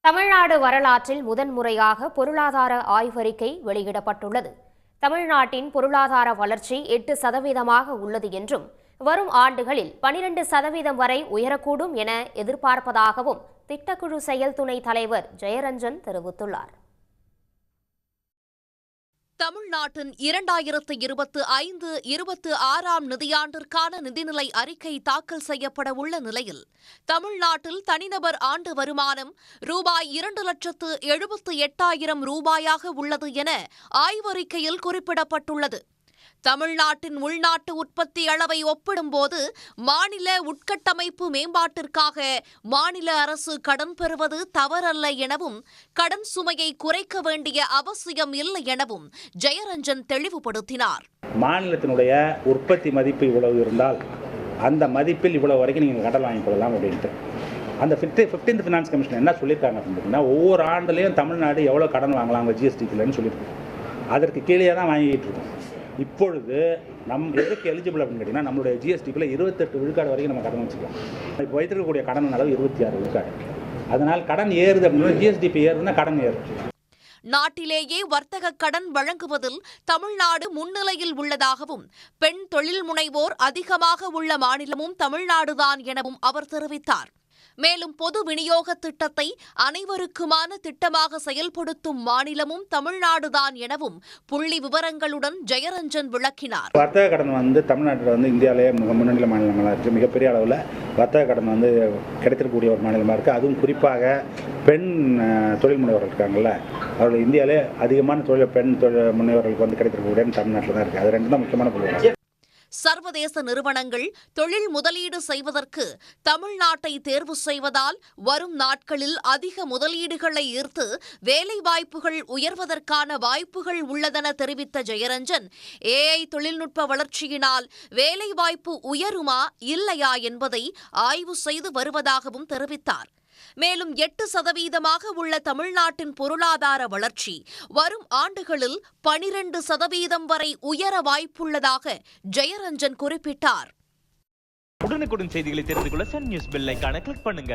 தமிழ்நாடு வரலாற்றில் முதன்முறையாக பொருளாதார ஆய்வறிக்கை வெளியிடப்பட்டுள்ளது. தமிழ்நாட்டின் பொருளாதார வளர்ச்சி 8% உள்ளது என்றும், வரும் ஆண்டுகளில் 12% வரை உயரக்கூடும் என எதிர்பார்ப்பதாகவும் திட்டக்குழு செயல் துணைத் தலைவர் ஜெயரஞ்சன் தெரிவித்துள்ளார். தமிழ்நாட்டின் 2025-26 நிதியாண்டிற்கான நிதிநிலை அறிக்கை தாக்கல் செய்யப்பட உள்ள நிலையில், தமிழ்நாட்டில் தனிநபர் ஆண்டு வருமானம் ரூபாய் 2,78,000 ரூபாயாக உள்ளது என ஆய்வறிக்கையில் குறிப்பிடப்பட்டுள்ளது. தமிழ்நாட்டின் உள்நாட்டு உற்பத்தி அளவை ஒப்பிடும்போது மாநில உட்கட்டமைப்பு மேம்பாட்டிற்காக மாநில அரசு கடன் பெறுவது தவறல்ல எனவும், கடன் சுமையை குறைக்க வேண்டிய அவசியம் இல்லை எனவும் ஜெயரஞ்சன் தெளிவுபடுத்தினார். மாநிலத்தினுடைய உற்பத்தி மதிப்பு இவ்வளவு இருந்தால் அந்த மதிப்பில் இவ்வளவு வரைக்கும் நீங்கள் கடன் வாங்கிக் கொள்ளலாம் அப்படின்ட்டு அந்த 15th ஃபினான்ஸ் கமிஷன் என்ன சொல்லியிருக்காங்க அப்படின்னா, ஒவ்வொரு ஆண்டுலேயும் தமிழ்நாடு எவ்வளோ கடன் வாங்கலாம் ஜிஎஸ்டிக்குள்ளன்னு சொல்லியிருக்கோம். அதற்கு கீழே தான் வாங்கிட்டு இருக்கோம். இப்பொழுது எதுக்கு எலிஜிபிள் அப்படின்னு கேட்டிங்கன்னா, நம்மளுடைய ஜிஎஸ்டிக்குள்ளே 28 விழுக்காடு வரைக்கும் நம்ம கடன் வச்சுக்கலாம். இப்போ வைத்திருக்கக்கூடிய கடன் அளவு 26 விழுக்காடு. அதனால் கடன் ஏறுது அப்படின்னா, ஜிஎஸ்டிபி ஏறுதுன்னா கடன் ஏறும். நாட்டிலேயே வர்த்தக கடன் வழங்குவதில் தமிழ்நாடு முன்னிலையில் உள்ளதாகவும், பெண் தொழில் முனைவோர் அதிகமாக உள்ள மாநிலமும் தமிழ்நாடுதான் எனவும் அவர் தெரிவித்தார். மேலும் பொது விநியோக திட்டத்தை அனைவருக்குமான திட்டமாக செயல்படுத்தும் மாநிலமும் தமிழ்நாடுதான் எனவும் புள்ளி விவரங்களுடன் ஜெயரஞ்சன் விளக்கினார். வர்த்தக கடன் தமிழ்நாட்டில் இந்தியாவிலேயே முன்னணி மாநிலங்களாக இருக்குது. மிகப்பெரிய அளவில் வர்த்தக கடன் கிடைத்திருக்கக்கூடிய ஒரு மாநிலமாக இருக்குது. அதுவும் குறிப்பாக பெண் தொழில் முனைவர்கள் இருக்காங்கல்ல, அவர்கள் இந்தியாவிலே அதிகமான பெண் தொழில் முனைவர்களுக்கு கிடைத்திருக்கக்கூடிய தமிழ்நாட்டில் தான் இருக்குது. அது ரெண்டு தான் முக்கியமான புள்ளிகள். சர்வதேச நிறுவனங்கள் தொழில் முதலீடு செய்வதற்கு தமிழ்நாட்டை தேர்வு செய்வதால் வரும் நாட்களில் அதிக முதலீடுகளை ஈர்த்து வேலைவாய்ப்புகள் உயர்வதற்கான வாய்ப்புகள் உள்ளதென தெரிவித்த ஜெயரஞ்சன், AI தொழில்நுட்ப வளர்ச்சியினால் வேலைவாய்ப்பு உயருமா இல்லையா என்பதை ஆய்வு செய்து வருவதாகவும் தெரிவித்தார். மேலும் 8% உள்ள தமிழ்நாட்டின் பொருளாதார வளர்ச்சி வரும் ஆண்டுகளில் 12% வரை உயர வாய்ப்புள்ளதாக ஜெயரஞ்சன் குறிப்பிட்டார். உடனுக்குடன் செய்திகளை தெரிந்து கொள்ள சன் நியூஸ் பெல் ஐகானை கிளிக் பண்ணுங்க.